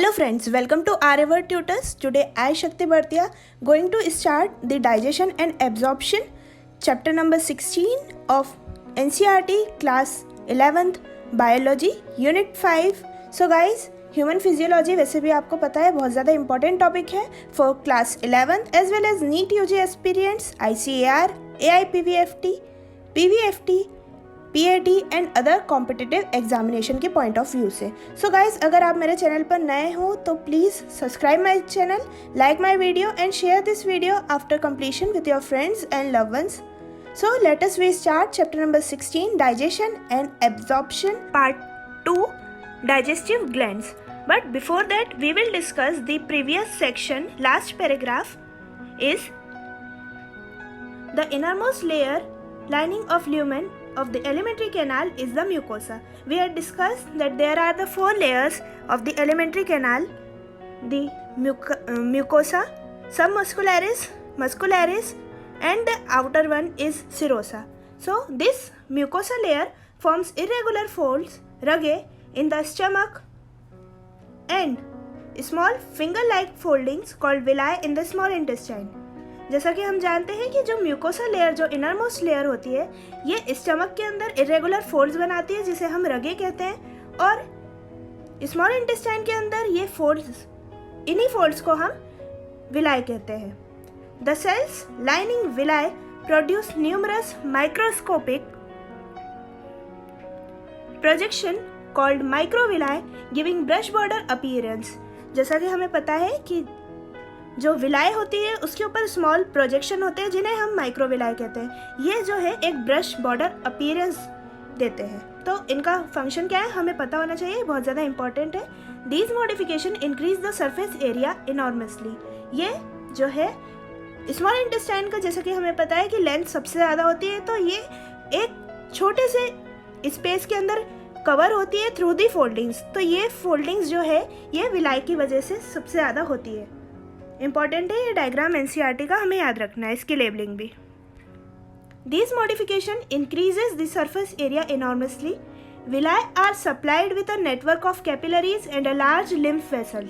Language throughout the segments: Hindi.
Hello friends, welcome to Aryavar Tutors. Today I, Shakti Bhartiya, going to start the digestion and absorption chapter number 16 of NCERT class 11th biology unit 5. So guys, human physiology वैसे भी आपको पता है बहुत ज़्यादा इंपॉर्टेंट टॉपिक है for class 11th as well as NEET UG aspirants ICAR, AIPVFT, PVFT, PAT and other competitive examination के पॉइंट ऑफ व्यू से. सो गाइज, अगर आप मेरे चैनल पर नए हो तो please subscribe my channel, like my video and share this video after completion with your friends and loved ones. So let us we start chapter number 16, digestion and absorption, part 2, digestive glands. But before that we will discuss the previous section. Last paragraph is the innermost layer lining of lumen of the alimentary canal is the mucosa. We had discussed that there are the 4 layers of the alimentary canal: the mucosa, submuscularis, muscularis, and the outer one is serosa. So this mucosa layer forms irregular folds, rugae, in the stomach and small finger-like foldings called villi in the small intestine. जैसा कि हम जानते हैं कि जो म्यूकोसा लेयर, जो इनरमोस्ट लेयर होती है, ये स्टमक के अंदर इरेगुलर फोल्ड्स बनाती है जिसे हम रगे कहते हैं, और स्मॉल इंटेस्टाइन के अंदर ये फोल्ड्स, इन्हीं फोल्ड्स को हम विलाई कहते हैं. The cells lining villi produce numerous microscopic projection called microvilli giving brush border appearance. जैसा कि हमें पता है कि जो विलाई होती है उसके ऊपर स्मॉल प्रोजेक्शन होते हैं जिन्हें हम माइक्रोविलाई कहते हैं. ये जो है एक ब्रश बॉर्डर अपीयरेंस देते हैं. तो इनका फंक्शन क्या है हमें पता होना चाहिए, बहुत ज़्यादा इंपॉर्टेंट है. These modification increase the surface area enormously. ये जो है स्मॉल इंटेस्टाइन का, जैसा कि हमें पता है कि लेंथ सबसे ज़्यादा होती है, तो ये एक छोटे से स्पेस के अंदर कवर होती है थ्रू दी फोल्डिंग्स. तो ये फोल्डिंग्स जो है ये विलाई की वजह से सबसे ज़्यादा होती है. इंपॉर्टेंट है ये डायग्राम NCERT का, हमें याद रखना है, इसकी लेबलिंग भी. This modification increases the surface area enormously. Villi are supplied with a network of capillaries and a large lymph vessel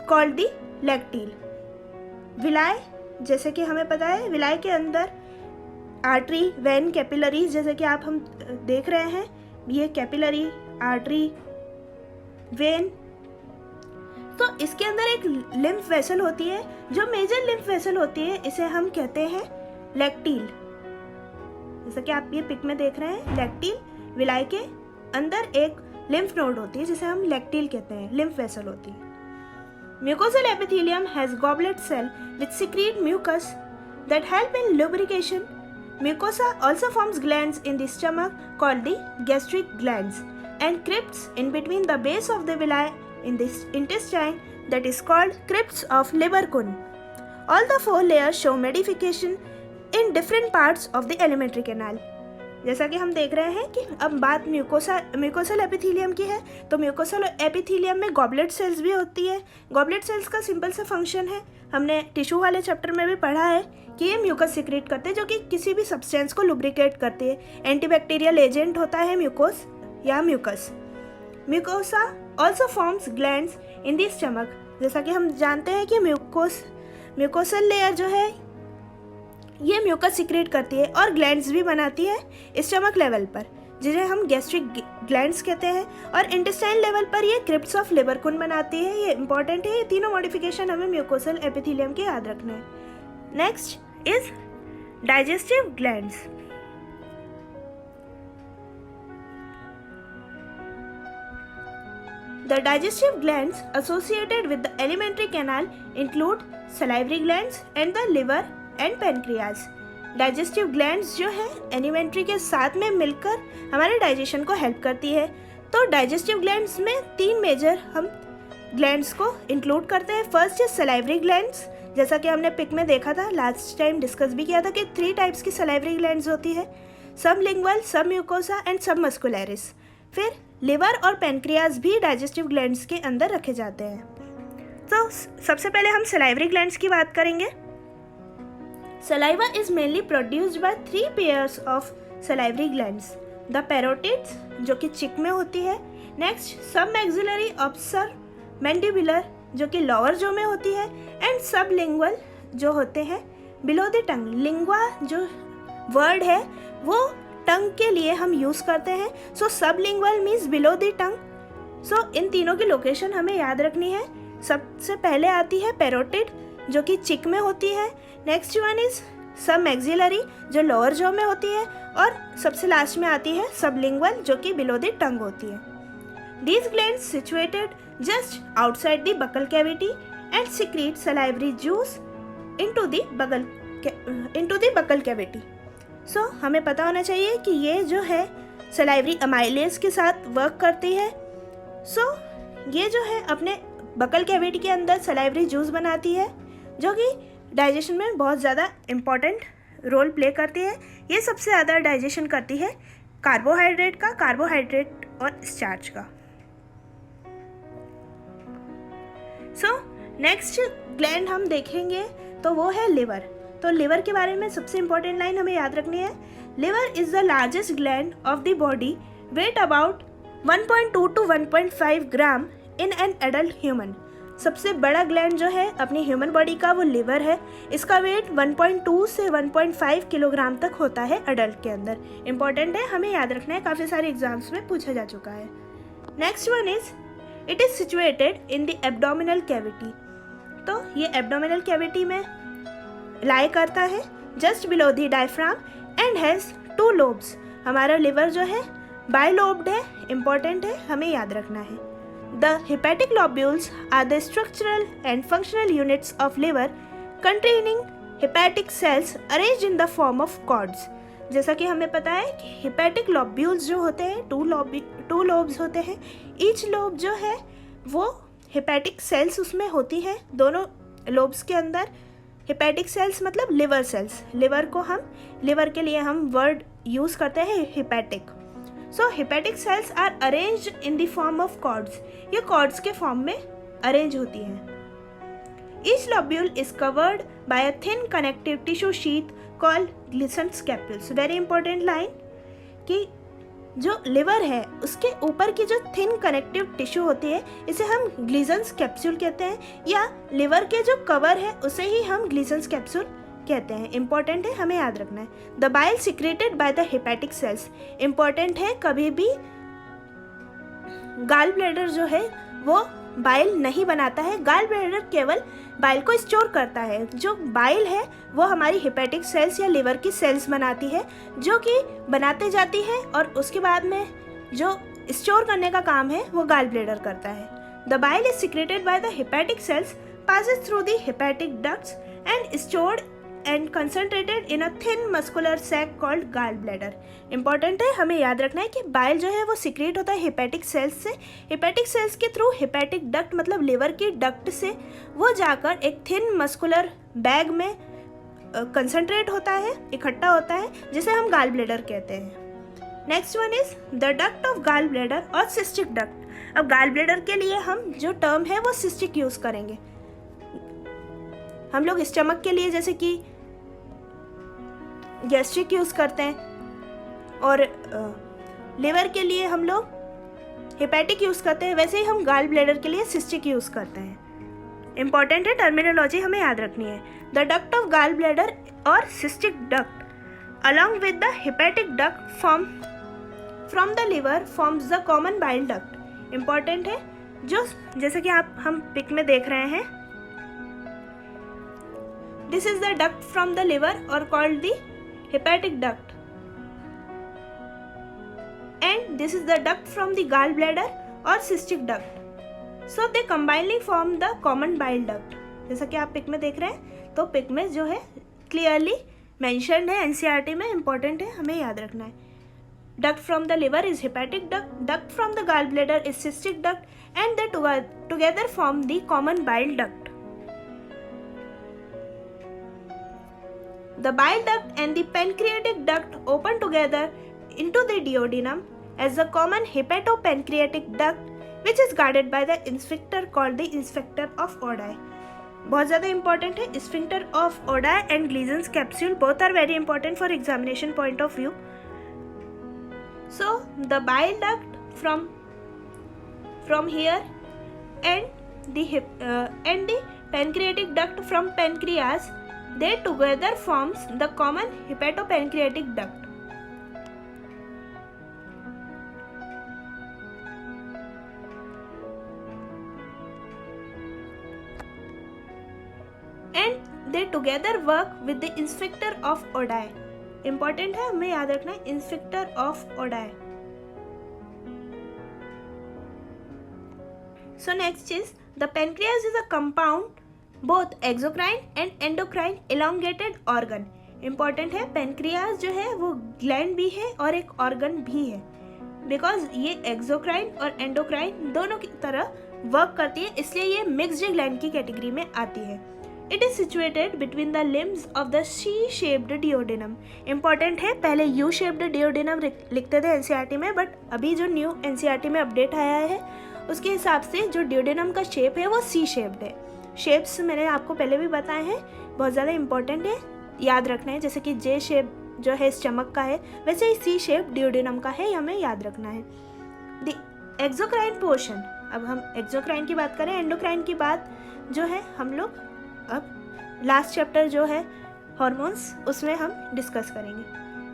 called the lacteal. Villi, जैसे कि हमें पता है, विलाई के अंदर आर्टरी, वेन, कैपिलरीज, जैसे कि आप हम देख रहे हैं, ये कैपिलरी, आर्टरी, वेन. तो इसके अंदर एक लिम्फ वेसल होती है. जो मेजर लिम्फ वेसल होती है इसे हम कहते हैं लैक्टील. जैसा कि आप ये पिक में देख रहे हैं, लैक्टील. विलाई के अंदर एक लिम्फ नोड होती है जिसे हम लैक्टील कहते हैं, लिम्फ वेसल होती है. Mucosal epithelium has goblet cell which secrete mucus that help in lubrication. Mucosa also forms glands in the stomach called the gastric glands and crypts in between the base of the villi in this intestine that is called crypts of Lieberkühn. All the 4 layers show modification in different parts of the alimentary canal. जैसा कि हम देख रहे हैं कि अब बात म्यूकोसल एपिथेलियम की है, तो म्यूकोसल एपिथेलियम में गॉबलेट सेल्स भी होती है. गॉबलेट सेल्स का सिंपल सा फंक्शन है, हमने टिश्यू वाले चैप्टर में भी पढ़ा है कि ये म्यूकस सिक्रेट करते हैं जो कि किसी भी सब्सटेंस को लुब्रिकेट करती है. एंटीबैक्टीरियल एजेंट होता है म्यूकोस या mucus. Mucosa also forms glands in the stomach. जैसा कि हम जानते हैं कि म्यूकोसल लेयर जो है ये म्यूकस सिक्रेट करती है और ग्लैंड्स भी बनाती है स्टमक लेवल पर, जिन्हें हम गैस्ट्रिक ग्लैंड्स कहते हैं, और इंटेस्टाइन लेवल पर ये क्रिप्ट्स ऑफ लिबरकुन बनाती है. ये इंपॉर्टेंट है, ये तीनों मॉडिफिकेशन हमें म्यूकोसल एपिथेलियम के याद रखना है. Next is digestive glands. The digestive glands associated with the alimentary canal include salivary glands and the liver and pancreas. Digestive glands जो है alimentary के साथ में मिलकर हमारे digestion को help करती है. तो digestive glands में 3 मेजर हम glands को include करते हैं. फर्स्ट है salivary glands. जैसा कि हमने पिक में देखा था, लास्ट टाइम डिस्कस भी किया था कि 3 टाइप्स की salivary glands होती है: सबलिंगुअल, सबम्यूकोसा एंड सबमस्कुलरिस. फिर लिवर और पेनक्रियाज भी डाइजेस्टिव ग्लैंड्स के अंदर रखे जाते हैं. तो सबसे पहले हम सलाइवरी ग्लैंड्स की बात करेंगे. Saliva is mainly produced by 3 pairs of salivary glands. The parotids, जो कि चिक में होती है. नेक्स्ट सब मैक्सिलरी ऑब्सर मैंडिबुलर जो कि लोअर जो में होती है, एंड सबलिंगुअल जो होते हैं बिलो द टंग। लिंगुआ जो वर्ड है वो टंग के लिए हम यूज़ करते हैं, so sublingual means below the tongue. So इन तीनों की लोकेशन हमें याद रखनी है। सबसे पहले आती है पैरोटिड जो कि चिक में होती है, नेक्स्ट वन इज सब मैक्सिलरी जो लोअर जॉ में होती है, और सबसे लास्ट में आती है सबलिंगुअल जो कि बिलो द टंग होती है। These glands situated just outside the buccal cavity and secrete salivary juice into the buccal cavity. So हमें पता होना चाहिए कि ये जो है सलाइवरी अमाइलेज के साथ वर्क करती है। So ये जो है अपने बकल कैविटी के अंदर सलाइवरी जूस बनाती है जो कि डाइजेशन में बहुत ज़्यादा इम्पॉर्टेंट रोल प्ले करती है। ये सबसे ज़्यादा डाइजेशन करती है कार्बोहाइड्रेट और स्टार्च का। सो नेक्स्ट ग्लैंड हम देखेंगे तो वो है लिवर। तो लिवर के बारे में सबसे इम्पॉर्टेंट लाइन हमें याद रखनी है। Liver is the largest gland of the body, weight about 1.2 to 1.5 gram in an adult human. सबसे बड़ा ग्लैंड जो है अपनी ह्यूमन बॉडी का वो लिवर है। इसका वेट 1.2 से 1.5 किलोग्राम तक होता है अडल्ट के अंदर। इम्पॉर्टेंट है, हमें याद रखना है, काफ़ी सारे एग्जाम्स में पूछा जा चुका है। Next one is it is situated in the abdominal cavity. तो ये एब्डोमिनल कैविटी में लाई करता है just below the diaphragm and has 2 lobes. हमारा लिवर जो है बाइलोब्ड है, इम्पॉर्टेंट है, हमें याद रखना है। The hepatic lobules are the structural and functional units of liver containing hepatic cells arranged in the form of cords। जैसा कि हमें पता है कि hepatic lobules जो होते हैं 2 lobes होते हैं। ईच लोब जो है वो hepatic cells उसमें होती हैं। दोनों लोब्स के अंदर hepatic cells मतलब liver cells। लिवर के लिए हम वर्ड यूज़ करते हैं hepatic। So hepatic cells are arranged in the form of cords। ये cords के फॉर्म में अरेंज होती हैं। Each lobule is covered by a thin connective tissue sheath called Gleason's scapula। Very important line कि जो लिवर है उसके ऊपर की जो थिन कनेक्टिव टिश्यू होती है इसे हम ग्लीसन्स कैप्सूल कहते हैं, या लिवर के जो कवर है उसे ही हम ग्लीसन्स कैप्सूल कहते हैं। इंपॉर्टेंट है, हमें याद रखना है। The bile secreted by the hepatic sales. Important है, कभी भी गाल ब्लैडर जो है वो बाइल नहीं बनाता है। गाल ब्लैडर केवल बाइल को स्टोर करता है। जो बाइल है वो हमारी हेपेटिक सेल्स या लिवर की सेल्स बनाती है जो कि बनाते जाती है, और उसके बाद में जो स्टोर करने का काम है वो गाल ब्लैडर करता है। The bile is secreted by the hepatic sales, passes through the hepatic ducts and stored and concentrated in a thin muscular sac called gallbladder। Important है, हमें याद रखना है कि बाइल जो है वो सिक्रेट होता है हेपेटिक सेल्स से। हेपेटिक सेल्स के थ्रू हेपेटिक डक्ट मतलब लिवर की डक्ट से वो जाकर एक थिन मस्कुलर बैग में कंसंट्रेट होता है, इकट्ठा होता है, जिसे हम गाल ब्लैडर कहते हैं। Next one is the duct of gall bladder और सिस्टिक डक्ट। अब गाल ब्लैडर के लिए हम जो टर्म है वो सिस्टिक यूज़ करेंगे। हम लोग स्टमक के लिए जैसे कि गैस्ट्रिक यूज़ करते हैं, और लिवर के लिए हम लोग हेपेटिक यूज़ करते हैं, वैसे ही हम गाल ब्लैडर के लिए सिस्टिक यूज़ करते हैं। इंपॉर्टेंट है, टर्मिनोलॉजी हमें याद रखनी है। The duct of gall bladder और cystic duct along with the hepatic duct from the liver forms the common bile duct. Important है, जो जैसे कि हम पिक में देख रहे हैं, this is the duct from the liver or called the hepatic duct, and this is the duct from the gallbladder or cystic duct, so they combinedly form the common bile duct। जैसा कि आप पिक में देख रहे हैं, तो पिक में जो है क्लियरली मेंशन्ड है, एनसीईआरटी में, इंपॉर्टेंट है, हमें याद रखना है। duct from the liver is hepatic duct from the gallbladder is cystic duct, and they together form the common bile duct। The bile duct and the pancreatic duct open together into the duodenum as the common hepatopancreatic duct, which is guarded by the sphincter called the sphincter of Oddi। बहुत ज़्यादा important है। sphincter of Oddi and Gleason's capsule both are very important for examination point of view। So the bile duct from here and and the pancreatic duct from pancreas. They together forms the common hepatopancreatic duct. And they together work with the sphincter of Oddi. Important है, हमें याद रखना है sphincter of Oddi. So next is the pancreas is a compound both exocrine and endocrine elongated organ. Important है, pancreas जो है वो gland भी है और एक organ भी है, because ये exocrine और endocrine दोनों की तरह वर्क करती है, इसलिए ये mixed gland की कैटेगरी में आती है. It is situated between the limbs of the C-shaped duodenum. Important है, पहले U-shaped duodenum लिखते थे NCERT में, बट अभी जो न्यू NCERT में अपडेट आया है उसके हिसाब से जो ड्यूडेनम का शेप है वो सी शेप्ड है. शेप्स मैंने आपको पहले भी बताए हैं, बहुत ज़्यादा इंपॉर्टेंट है, याद रखना है. जैसे कि जे शेप जो है स्टमक का है, वैसे ही सी शेप ड्यूडेनम का है, हमें याद रखना है. The exocrine portion. अब हम एक्सोक्राइन की बात करें, एंडोक्राइन की बात जो है हम लोग अब लास्ट चैप्टर जो है हॉर्मोन्स उसमें हम डिस्कस करेंगे.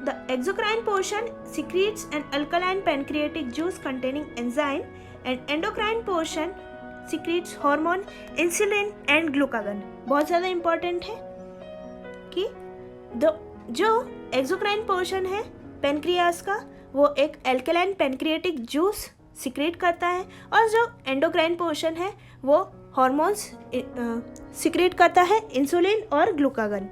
The exocrine portion secretes an alkaline pancreatic juice containing enzyme and endocrine portion secretes hormone insulin and glucagon. बहुत ज़्यादा important है कि जो exocrine portion है पेनक्रियास का वो एक alkaline pancreatic juice secrete करता है, और जो endocrine portion है वो hormones secrete करता है insulin और glucagon.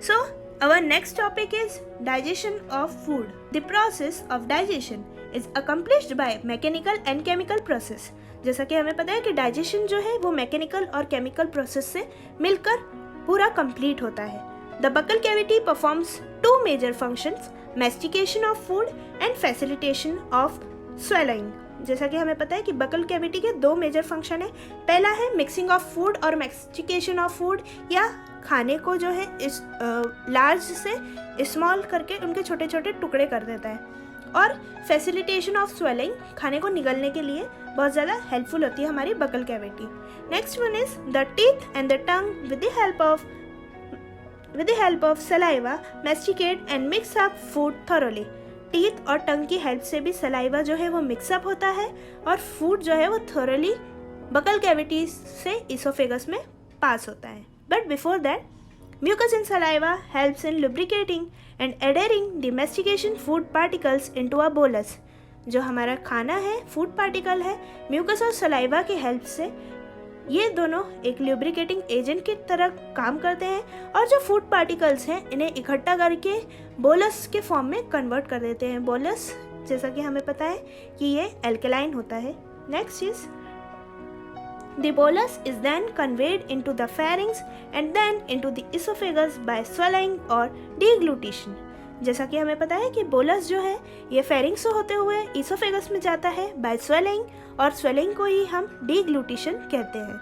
So our next topic is digestion of food. The process of digestion is accomplished by mechanical and chemical process. जैसा कि हमें पता है कि डाइजेशन जो है वो मैकेनिकल और केमिकल प्रोसेस से मिलकर पूरा कंप्लीट होता है. The buccal cavity performs two major functions: mastication of food and facilitation of swallowing. जैसा कि हमें पता है कि बकल कैविटी के दो मेजर फंक्शन है. पहला है मिक्सिंग ऑफ फूड और मैस्टिकेशन ऑफ फूड, या खाने को जो है इस लार्ज से स्मॉल करके उनके छोटे छोटे टुकड़े कर देता है. और फैसिलिटेशन ऑफ स्वेलिंग, खाने को निगलने के लिए बहुत ज़्यादा हेल्पफुल होती है हमारी buccal cavity. Next one is the teeth and the tongue with the help of saliva masticate and mix up food thoroughly. Teeth और टंग की हेल्प से भी सलाइवा जो है वो मिक्सअप होता है और फूड जो है वो थोरली बकल कैविटी से इसोफेगस में पास होता है. But before that mucus in saliva helps in lubricating and adhering the mastication food particles into a bolus. जो हमारा खाना है, फूड पार्टिकल है, म्यूकस और सलाइवा की हेल्प से ये दोनों एक लुब्रिकेटिंग एजेंट की तरह काम करते हैं, और जो फूड पार्टिकल्स हैं इन्हें इकट्ठा करके बोलस के फॉर्म में कन्वर्ट कर देते हैं. बोलस जैसा कि हमें पता है कि ये एल्कलाइन होता है. Next is the bolus is then conveyed into the pharynx and then into the oesophagus by swallowing और डिग्लूटिशन. जैसा कि हमें पता है कि बोलस जो है ये फेरिंग्स से होते हुए इसोफेगस में जाता है बाय स्वेलिंग, और स्वेलिंग को ही हम डिग्लूटिशन कहते हैं.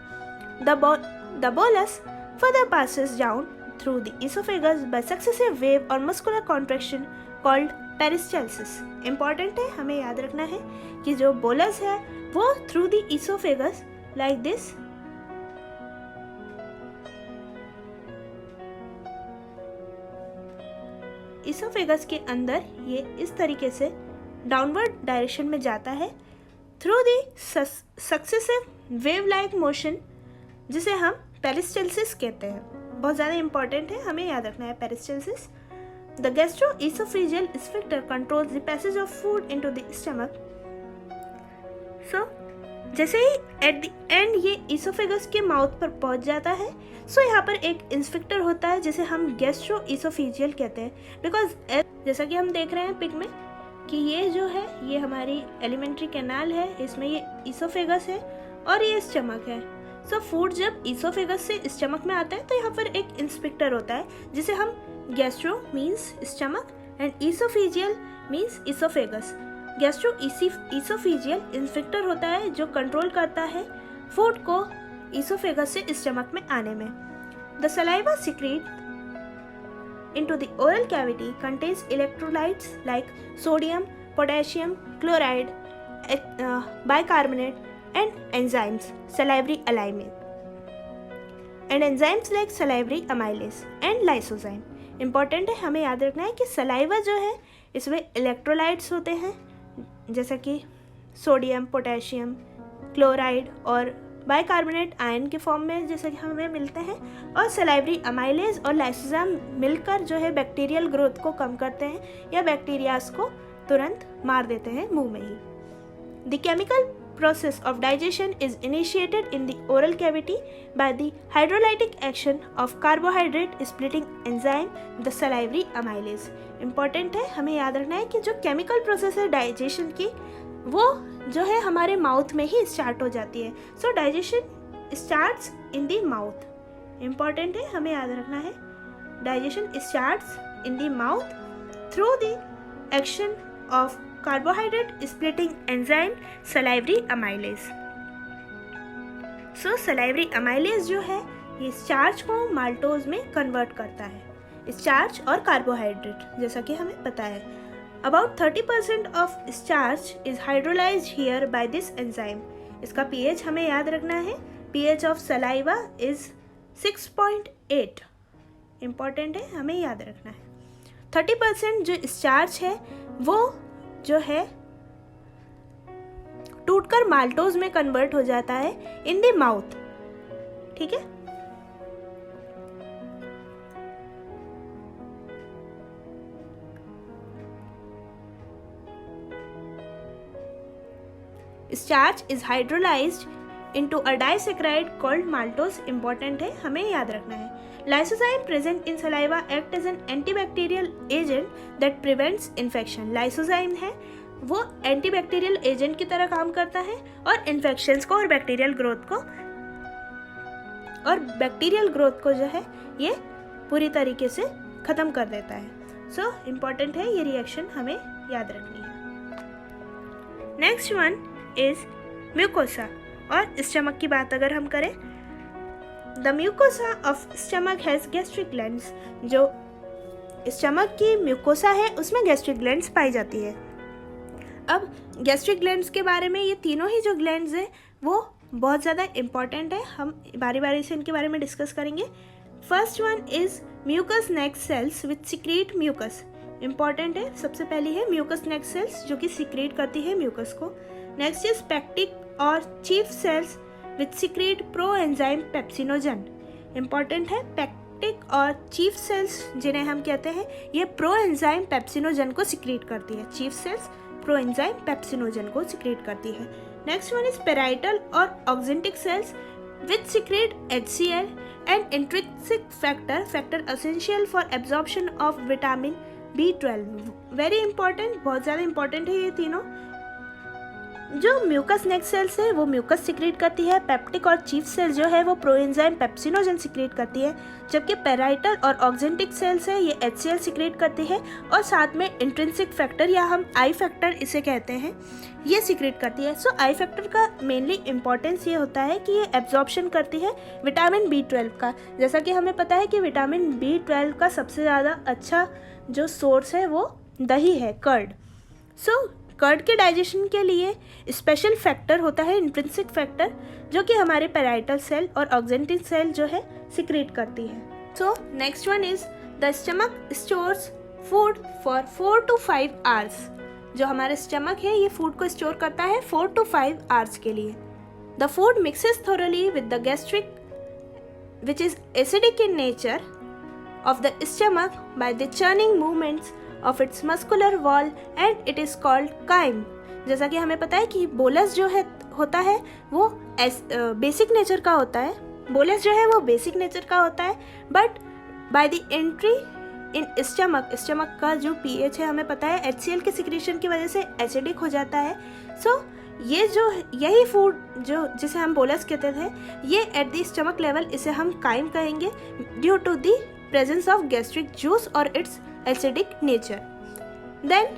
The bolus further passes down through the esophagus by successive wave or muscular contraction called peristalsis. Important है, हमें याद रखना है कि जो बोलस है वो through the esophagus like this oesophagus के अंदर ये इस तरीके से डाउनवर्ड डायरेक्शन में जाता है through the successive wave like motion, जिसे हम पेरिस्टल्सिस कहते हैं. बहुत ज़्यादा इंपॉर्टेंट है, हमें याद रखना है peristalsis. The gastroesophageal sphincter controls the passage of food into the stomach. So जैसे ही एट द एंड ये इसोफेगस के माउथ पर पहुंच जाता है, सो यहाँ पर एक स्फिंक्टर होता है जिसे हम गैस्ट्रोइसोफेजियल कहते हैं. बिकॉज जैसा कि हम देख रहे हैं पिक में कि ये जो है ये हमारी एलिमेंट्री कैनाल है, इसमें ये इसोफेगस है और ये स्टमक है. सो फूड जब इसोफेगस से स्टमक में आता है तो यहाँ पर एक इंस्पेक्टर होता है जिसे हम gastro means stomach and oesophageal means oesophagus. Gastro oesophageal inspector होता है जो कंट्रोल करता है फूड को इसोफेगस से स्टमक में आने में. The saliva secrete into the oral cavity contains electrolytes like sodium, potassium, chloride bicarbonate and enzymes, salivary amylase, and enzymes like salivary amylase and lysozyme. Important है, हमें याद रखना है कि सलाइवा जो है इसमें इलेक्ट्रोलाइट्स होते हैं जैसा कि सोडियम, पोटेशियम, क्लोराइड और बाइकार्बोनेट आयन के फॉर्म में जैसे कि हमें मिलते हैं, और सलाइवरी अमाइलेज और लाइसोजाइम मिलकर जो है बैक्टीरियल ग्रोथ को कम करते हैं या बैक्टीरियाज को तुरंत मार देते हैं मुंह में ही. द chemical process of digestion is initiated in the oral cavity by the hydrolytic action of carbohydrate splitting enzyme, the salivary amylase. Important है, हमें याद रखना है कि जो केमिकल प्रोसेस है डाइजेशन की वो जो है हमारे माउथ में ही स्टार्ट हो जाती है. सो digestion starts in the mouth. Important है, हमें याद रखना है digestion starts in the mouth through the action of carbohydrate splitting enzyme salivary amylase. So salivary amylase जो है ये स्टार्च को माल्टोज में कन्वर्ट करता है, स्टार्च और कार्बोहाइड्रेट जैसा कि हमें पता है. About 30% of starch is hydrolyzed here by this enzyme. इसका pH हमें याद रखना है, pH of saliva is 6.8. Important है, हमें याद रखना है. 30% जो स्टार्च है वो जो है टूटकर माल्टोज में कन्वर्ट हो जाता है इन द माउथ. ठीक है, starch is hydrolysed into a disaccharide called maltose. Important है, हमें याद रखना है. Lysozyme present in saliva act as an antibacterial agent that prevents infection. Lysozyme है वो एंटीबैक्टीरियल एजेंट की तरह काम करता है और इन्फेक्शंस को और बैक्टीरियल ग्रोथ को जो है ये पूरी तरीके से ख़त्म कर देता है. सो इम्पॉर्टेंट है, ये रिएक्शन हमें याद रखनी है. Next one is mucosa. और स्टमक की बात अगर हम करें, The mucosa of stomach has gastric glands. जो स्टमक की म्यूकोसा है उसमें गैस्ट्रिक ग्लैंड्स पाई जाती है. अब गैस्ट्रिक ग्लैंड्स के बारे में, ये तीनों ही जो ग्लैंड्स हैं वो बहुत ज़्यादा इम्पॉर्टेंट है, हम बारी बारी से इनके बारे में डिस्कस करेंगे. First one is mucus neck cells which secrete mucus. Important है, सबसे पहली है म्यूकस नेक सेल्स जो कि सिक्रीट करती है म्यूकस को. नेक्स्ट इज पेक्टिक और chief cells which secrete pro enzyme pepsinogen. Important है, पेक्टिक और चीफ सेल्स जिन्हें हम कहते हैं ये प्रो एंजाइम पेप्सिनोजन को सिक्रीट करती है. Chief cells pro enzyme pepsinogen को सिक्रीट करती है. नेक्स्ट वन इज पेराइटल और oxyntic cells which secrete HCl and intrinsic factor essential for absorption of vitamin B12. Very important, बहुत ज़्यादा इंपॉर्टेंट है ये तीनों. जो म्यूकस नेक सेल्स है वो म्यूकस सिक्रीट करती है, पेप्टिक और चीफ सेल्स जो है वो प्रोएंजाइम पेप्सिनोजन सिक्रीट करती है, जबकि पेराइटल और ऑक्जेंटिक सेल्स है ये HCl सिक्रीट करती है और साथ में इंट्रिंसिक फैक्टर या हम आई फैक्टर इसे कहते हैं ये सिक्रीट करती है. सो आई फैक्टर का मेनली इंपॉर्टेंस ये होता है कि ये एब्जॉर्प्शन करती है विटामिन B12 का. जैसा कि हमें पता है कि विटामिन B12 का सबसे ज़्यादा अच्छा जो सोर्स है वो दही है, कर्ड. सो कर्ड के डाइजेशन के लिए स्पेशल फैक्टर होता है इंट्रिंसिक फैक्टर जो कि हमारे पेराइटल सेल और ऑक्जेंटिक सेल जो है सिक्रीट करती है. So next one is the stomach stores food for 4 to 5 hours. जो हमारा स्टमक है ये फूड को स्टोर करता है 4 to 5 आवर्स के लिए. The food mixes thoroughly with the gastric which is acidic in nature of the stomach by the churning movements of its muscular wall and it is called chyme. जैसा कि हमें पता है कि बोलस जो है होता है वो बेसिक नेचर का होता है. बोलस जो है वो बेसिक नेचर का होता है but by the entry in stomach का जो pH है हमें पता है HCl के सिक्रीशन की वजह से एसिडिक हो जाता है. सो ये जो यही फूड जो जिसे हम बोलस कहते थे ये एट द स्टमक लेवल इसे हम काइम कहेंगे due to the presence of gastric juice or its acidic nature. Then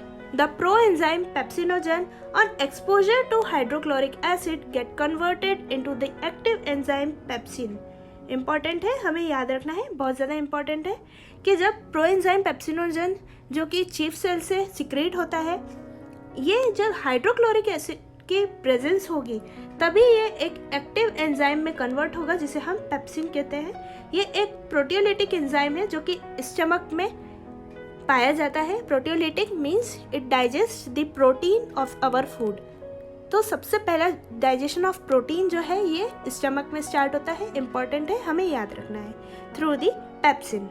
the proenzyme pepsinogen on exposure to hydrochloric acid get converted into the active enzyme pepsin. Important है, हमें याद रखना है, बहुत ज़्यादा important है कि जब प्रोएंजाइम पेप्सिनोजन जो कि चीफ सेल से सिक्रेट होता है ये जब हाइड्रोक्लोरिक एसिड की प्रेजेंस होगी तभी ये एक एक्टिव एंजाइम में कन्वर्ट होगा जिसे हम पेप्सिन कहते हैं। ये एक प्रोटियोलिटिक एंजाइम है जो कि स्टमक में पाया जाता है। Proteolytic means it digest the protein of our food. तो सबसे पहला डाइजेशन ऑफ प्रोटीन जो है ये स्टमक में स्टार्ट होता है। इम्पॉर्टेंट है, हमें याद रखना है, through the pepsin.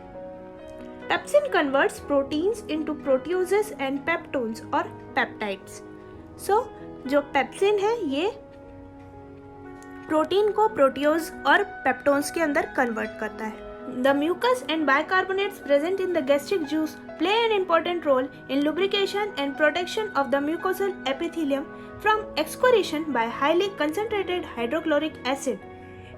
Pepsin converts proteins into proteases and peptones और peptides. So, जो पेप्सिन है ये प्रोटीन को प्रोटियोज और पेप्टोन्स के अंदर कन्वर्ट करता है। The mucus and bicarbonates present in the gastric juice play an important role in lubrication and protection of the mucosal epithelium from excretion by highly concentrated hydrochloric acid.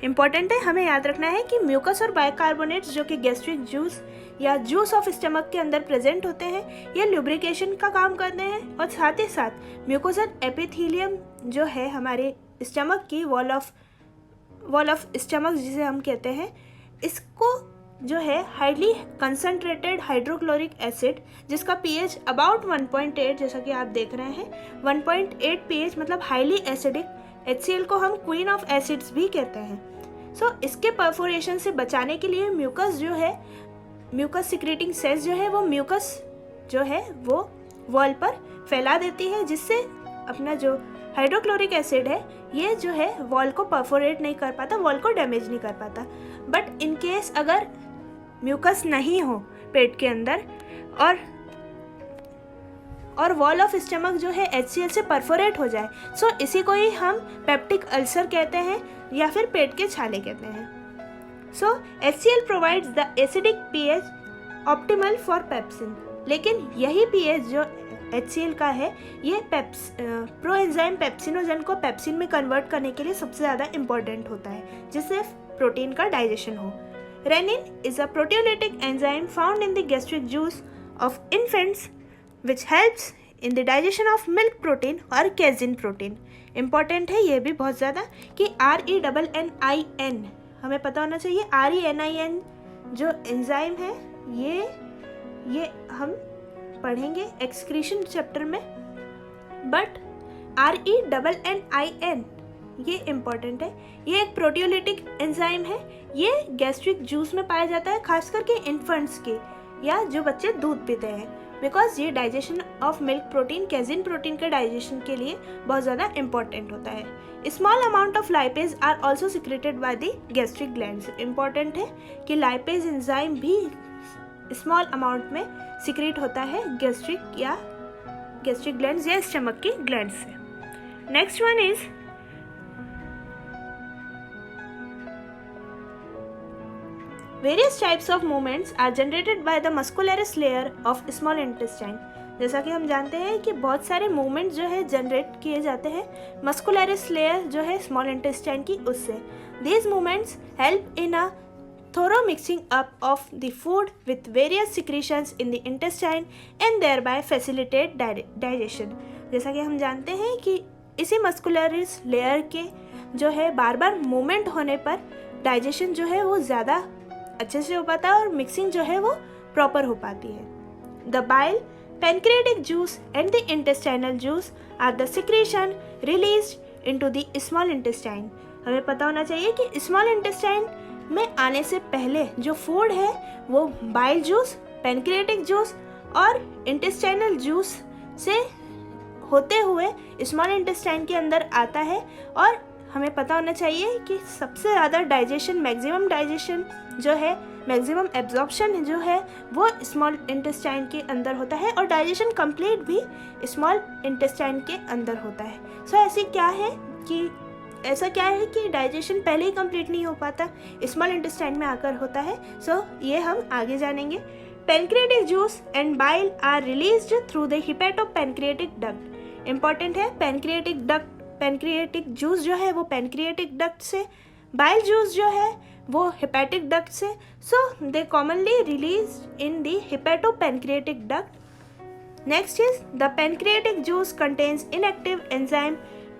Important है, हमें याद रखना है कि म्यूकस और बाइकार्बोनेट्स जो कि गैस्ट्रिक जूस या जूस ऑफ स्टमक के अंदर प्रेजेंट होते हैं ये लुब्रिकेशन का काम करते हैं और साथ ही साथ म्यूकोसल एपिथेलियम जो है हमारे स्टमक की वॉल ऑफ स्टमक जिसे हम कहते हैं, इसको जो है हाईली कंसनट्रेटेड हाइड्रोक्लोरिक एसिड जिसका पीएच अबाउट 1.8 जैसा कि आप देख रहे हैं 1.8 पीएच मतलब हाईली एसिडिक। HCl को हम क्वीन ऑफ एसिड्स भी कहते हैं। इसके परफोरेशन से बचाने के लिए म्यूकस जो है, म्यूकस सिक्रेटिंग सेल्स जो है वो म्यूकस जो है वो वॉल पर फैला देती है जिससे अपना जो हाइड्रोक्लोरिक एसिड है ये जो है वॉल को परफोरेट नहीं कर पाता, वॉल को डैमेज नहीं कर पाता। बट इन केस अगर म्यूकस नहीं हो पेट के अंदर और वॉल ऑफ स्टमक जो है HCl से परफोरेट हो जाए, इसी को ही हम पेप्टिक अल्सर कहते हैं या फिर पेट के छाले कहते हैं। HCl provides the acidic pH optimal for pepsin. लेकिन यही pH जो HCl का है ये प्रोएंजाइम पेप्सिनोजन को पेप्सिन में कन्वर्ट करने के लिए सबसे ज़्यादा इम्पोर्टेंट होता है जिससे प्रोटीन का डाइजेशन हो। Rennin is a proteolytic enzyme found in the gastric juice of infants which helps in the digestion of milk protein और casein protein। इम्पॉर्टेंट है ये भी बहुत ज़्यादा कि RENNIN हमें पता होना चाहिए। RENIN जो एंजाइम है ये हम पढ़ेंगे एक्सक्रीशन चैप्टर में, बट RENNIN ये इम्पॉर्टेंट है। ये एक प्रोटियोलिटिक एंजाइम है, ये गैस्ट्रिक जूस में पाया जाता है खास करके इन्फेंट्स के या जो बच्चे दूध पीते हैं, बिकॉज ये digestion of milk protein casein protein के डाइजेशन के लिए बहुत ज़्यादा इंपॉर्टेंट होता है। Small amount of lipase are also secreted by the gastric glands. Important है कि लाइपेज एंजाइम भी स्मॉल अमाउंट में सिक्रेट होता है गैस्ट्रिक ग्लैंड्स या स्टमक की ग्लैंड्स से। Next one is Various types of movements are generated by the muscularis layer of small intestine। जैसा कि हम जानते हैं कि बहुत सारे मूवमेंट्स जो है जनरेट किए जाते हैं मस्कुलरिस लेयर जो है स्मॉल इंटेस्टाइन की उससे। These movements help in a thorough mixing up of the food with various secretions in the intestine and thereby facilitate digestion। जैसा कि हम जानते हैं कि इसी मस्कुलरिस लेयर के जो है बार बार मूवमेंट होने पर डाइजेशन जो है वो ज़्यादा अच्छे से हो पाता है और मिक्सिंग जो है वो प्रॉपर हो पाती है। The bile, pancreatic juice and the intestinal juice are the secretion released into the small intestine. हमें पता होना चाहिए कि स्मॉल इंटेस्टाइन में आने से पहले जो फूड है वो बाइल जूस, पैनक्रियाटिक जूस और इंटेस्टाइनल जूस से होते हुए स्मॉल इंटेस्टाइन के अंदर आता है। और हमें पता होना चाहिए कि सबसे ज़्यादा डाइजेशन, मैक्सिमम डाइजेशन जो है, मैक्सिमम एब्जॉर्प्शन जो है वो स्मॉल इंटेस्टाइन के अंदर होता है और डाइजेशन कंप्लीट भी स्मॉल इंटेस्टाइन के अंदर होता है। ऐसा क्या है कि डाइजेशन पहले ही कंप्लीट नहीं हो पाता, स्मॉल इंटेस्टाइन में आकर होता है। ये हम आगे जानेंगे। Pancreatic juice and bile are released through the hepatopancreatic duct. Important है, पैनक्रियाटिक जूस जो है वो पैनक्रियाटिक डक्ट से, बाइल जूस जो है वो हेपेटिक डक्ट से। They commonly release in the hepatopancreatic duct. Next is the pancreatic juice contains inactive enzyme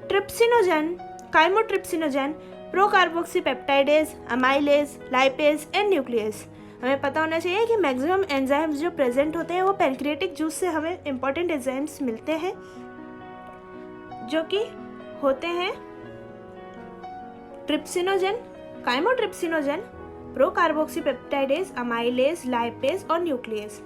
trypsinogen, chymotrypsinogen, procarboxypeptidase, amylase, lipase and nucleus. हमें पता होना चाहिए कि मैक्सिमम एंजाइम्स जो प्रेजेंट होते हैं वो पैनक्रियाटिक जूस से हमें इंपॉर्टेंट एंजाइम्स मिलते हैं जो कि होते हैं trypsinogen, chymotrypsinogen, procarboxypeptidase, amylase, lipase और न्यूक्लियस।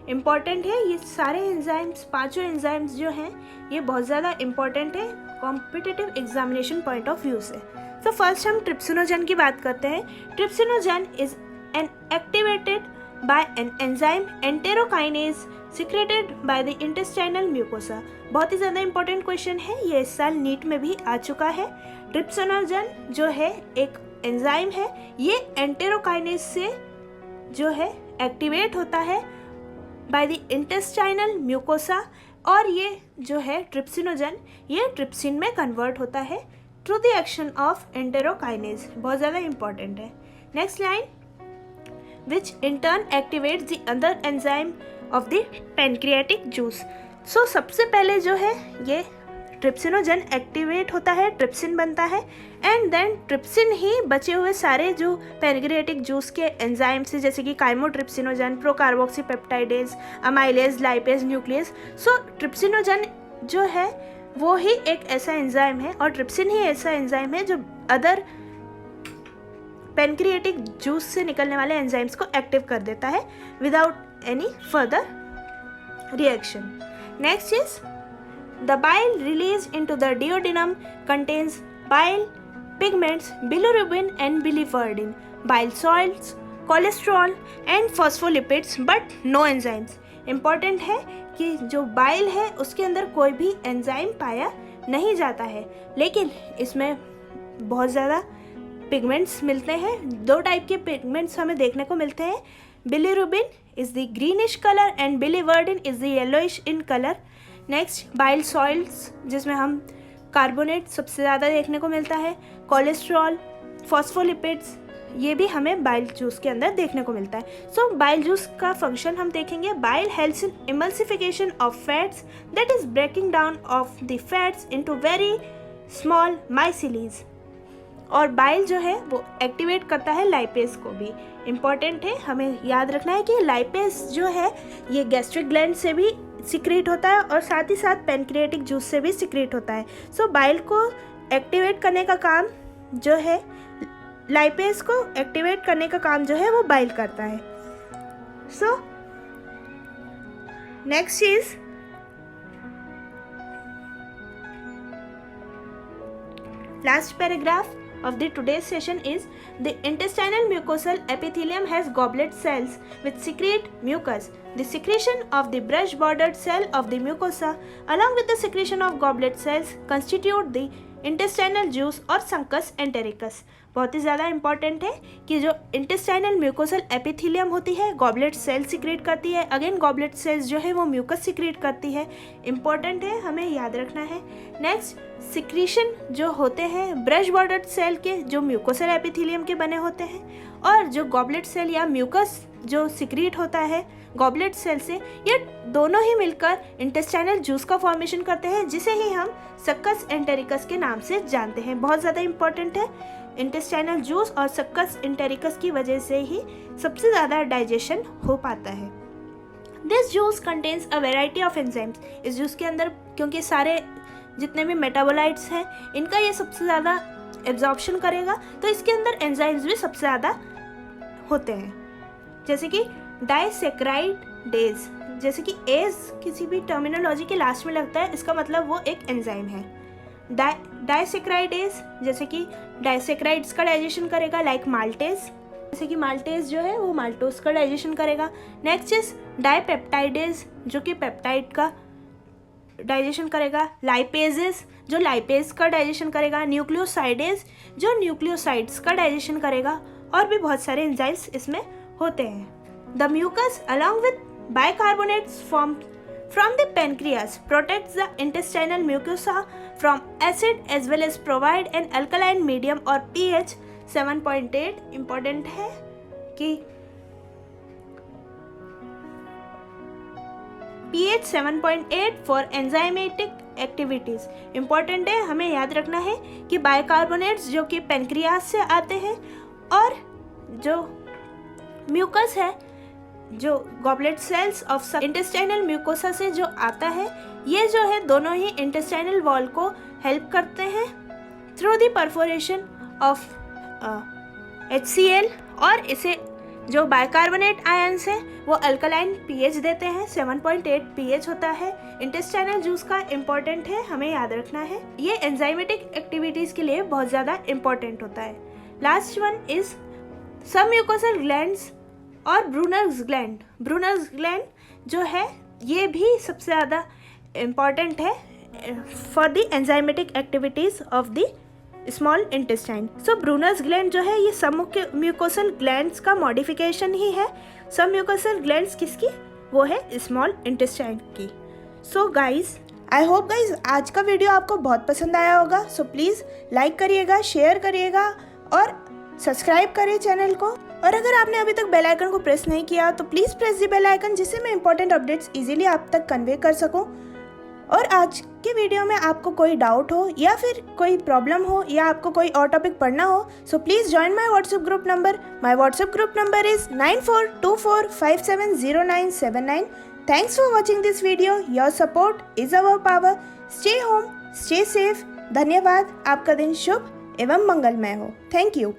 इम्पॉर्टेंट है ये सारे एंजाइम्स, पांचों एंजाइम्स जो हैं ये बहुत ज़्यादा इम्पॉर्टेंट है competitive examination point of view से। तो फर्स्ट हम ट्रिप्सिनोजन की बात करते हैं। Trypsinogen is an activated by an enzyme enterokinase secreted by the intestinal mucosa. बहुत ही ज़्यादा इंपॉर्टेंट क्वेश्चन है, ये इस साल नीट में भी आ चुका है। ट्रिप्सिनोजन जो है एक एंजाइम है, ये एंटेरोकाइनेज से जो है एक्टिवेट होता है बाय द इंटेस्टाइनल म्यूकोसा, और ये जो है ट्रिप्सिनोजन ये ट्रिप्सिन में कन्वर्ट होता है through the action of enterokinase. बहुत ज़्यादा इंपॉर्टेंट है। Next line, which in turn activate the other enzyme of the pancreatic juice. So सबसे पहले जो है ये ट्रिप्सिनोजन एक्टिवेट होता है, ट्रिप्सिन बनता है, एंड देन ट्रिप्सिन ही बचे हुए सारे जो पैनक्रियाटिक जूस के एंजाइम्स हैं जैसे कि chymotrypsinogen, procarboxypeptidase, amylase, lipase, nucleus. सो ट्रिप्सिनोजन जो है वो ही एक ऐसा एंजाइम है और ट्रिप्सिन ही ऐसा एंजाइम है जो अदर पैनक्रियाटिक जूस से निकलने वाले एंजाइम्स को एक्टिव कर देता है without any further reaction. Next is the bile released into the duodenum contains bile pigments, bilirubin and biliverdin, bile salts, cholesterol and phospholipids but no enzymes। important है कि जो बाइल है उसके अंदर कोई भी एंजाइम पाया नहीं जाता है, लेकिन इसमें बहुत ज़्यादा पिगमेंट्स मिलते हैं। दो टाइप के पिगमेंट्स हमें देखने को मिलते हैं। Bilirubin is the greenish colour and बिलिवर्डिन is the yellowish in colour. Next bile salts जिसमें हम कार्बोनेट सबसे ज़्यादा देखने को मिलता है, कोलेस्ट्रॉल, फॉस्फोलिपिड्स ये भी हमें बाइल जूस के अंदर देखने को मिलता है। सो बाइल जूस का फंक्शन हम देखेंगे। Bile helps in emulsification of fats that is breaking down of the fats into very small micelles, और बाइल जो है वो एक्टिवेट करता है लाइपेज को भी। इम्पॉर्टेंट है, हमें याद रखना है कि लाइपेज जो है ये गैस्ट्रिक ग्लैंड से भी सिक्रेट होता है और साथ ही साथ पैनक्रियाटिक जूस से भी सिक्रेट होता है। सो बाइल को एक्टिवेट करने का काम जो है, लाइपेज को एक्टिवेट करने का काम जो है वो बाइल करता है। So next is last paragraph of the today's session is the intestinal mucosal epithelium has goblet cells which secrete mucus. The secretion of the brush bordered cell of the mucosa along with the secretion of goblet cells constitute the intestinal juice और संकस एंटेरिकस। बहुत ही ज़्यादा इंपॉर्टेंट है कि जो इंटेस्टाइनल म्यूकोसल एपिथीलियम होती है गॉबलेट सेल सिक्रेट करती है, अगेन गॉबलेट सेल्स जो है वो म्यूकस सिक्रेट करती है। इंपॉर्टेंट है, हमें याद रखना है। नेक्स्ट सिक्रीशन जो होते हैं ब्रश बॉर्डर्ड सेल के जो म्यूकोसल एपिथीलियम के बने होते हैं, और जो गॉबलेट सेल या म्यूकस जो सिक्रीट होता है गॉबलेट सेल से, ये दोनों ही मिलकर इंटेस्टाइनल जूस का फॉर्मेशन करते हैं जिसे ही हम सक्कस एंटेरिकस के नाम से जानते हैं। बहुत ज़्यादा इंपॉर्टेंट है, इंटेस्टाइनल जूस और सक्कस एंटेरिकस की वजह से ही सबसे ज़्यादा डाइजेशन हो पाता है। This juice contains a variety of enzymes. इस जूस के अंदर क्योंकि सारे जितने भी मेटाबोलाइट्स हैं इनका ये सबसे ज़्यादा एब्जॉर्प्शन करेगा, तो इसके अंदर एंजाइम्स भी सबसे ज़्यादा होते हैं, जैसे कि डाइसेक्राइडेज। जैसे कि एज किसी भी टर्मिनोलॉजी के लास्ट में लगता है, इसका मतलब वो एक एंजाइम है। डाइसेक्राइडेज जैसे कि डाइसेक्राइड्स का डाइजेशन करेगा, लाइक माल्टेज, जैसे कि माल्टेज जो है वो माल्टोज का डाइजेशन करेगा। नेक्स्ट इज डाइपेप्टाइडेज जो कि पेप्टाइड का डाइजेशन करेगा। लाइपेजेस जो लाइपेज का डाइजेशन करेगा। न्यूक्लियोसाइडेज जो न्यूक्लियोसाइड्स का डाइजेशन करेगा, और भी बहुत सारे एंजाइम्स इसमें होते हैं। The mucus along with bicarbonates from the pancreas protects the intestinal mucosa from acid as well as provide an alkaline medium or pH 7.8। important है कि pH 7.8 for enzymatic activities। important है, हमें याद रखना है कि बाइकार्बोनेट्स जो कि पेनक्रियास से आते हैं और जो म्यूकस है जो goblet cells of intestinal mucosa से जो आता है, ये जो है दोनों ही इंटेस्टाइनल वॉल को हेल्प करते हैं through the perforation of HCl, और इसे जो बाइकार्बोनेट आयंस है वो अल्कलाइन pH देते हैं। 7.8 pH होता है। इंटेस्टाइनल जूस का इम्पोर्टेंट है, हमें याद रखना है। ये एंजाइमेटिक एक्टिविटीज़ के लिए बहुत ज़्यादा इम्पोर्टेंट होता है। लास्ट वन इज सब म्यूकोसल ग्लैंड्स और ब्रूनर्स ग्लैंड। ब्रूनर्स ग्लैंड जो है ये भी सबसे ज़्यादा इम्पॉर्टेंट है for the enzymatic activities of the small intestine. So Brunner's gland जो है ये सब म्यूकोसल ग्लैंड्स का मॉडिफिकेशन ही है। सब म्यूकोसल ग्लैंड्स किसकी? वो है स्मॉल इंटेस्टाइन की। So guys, I hope guys आज का वीडियो आपको बहुत पसंद आया होगा। सो प्लीज़ लाइक करिएगा, शेयर करिएगा और सब्सक्राइब करिए चैनल को। और अगर आपने अभी तक बेल आइकन को प्रेस नहीं किया तो please press the bell icon, जिससे मैं इंपॉर्टेंट अपडेट्स इजीली आप तक कन्वे कर सकूं। और आज के वीडियो में आपको कोई डाउट हो या फिर कोई प्रॉब्लम हो या आपको कोई और टॉपिक पढ़ना हो, so please join my WhatsApp group number. My WhatsApp group number is 9424570979। Thanks for watching this video. Your support is our power. Stay home, stay safe. धन्यवाद। आपका दिन शुभ एवं मंगलमय हो। Thank you.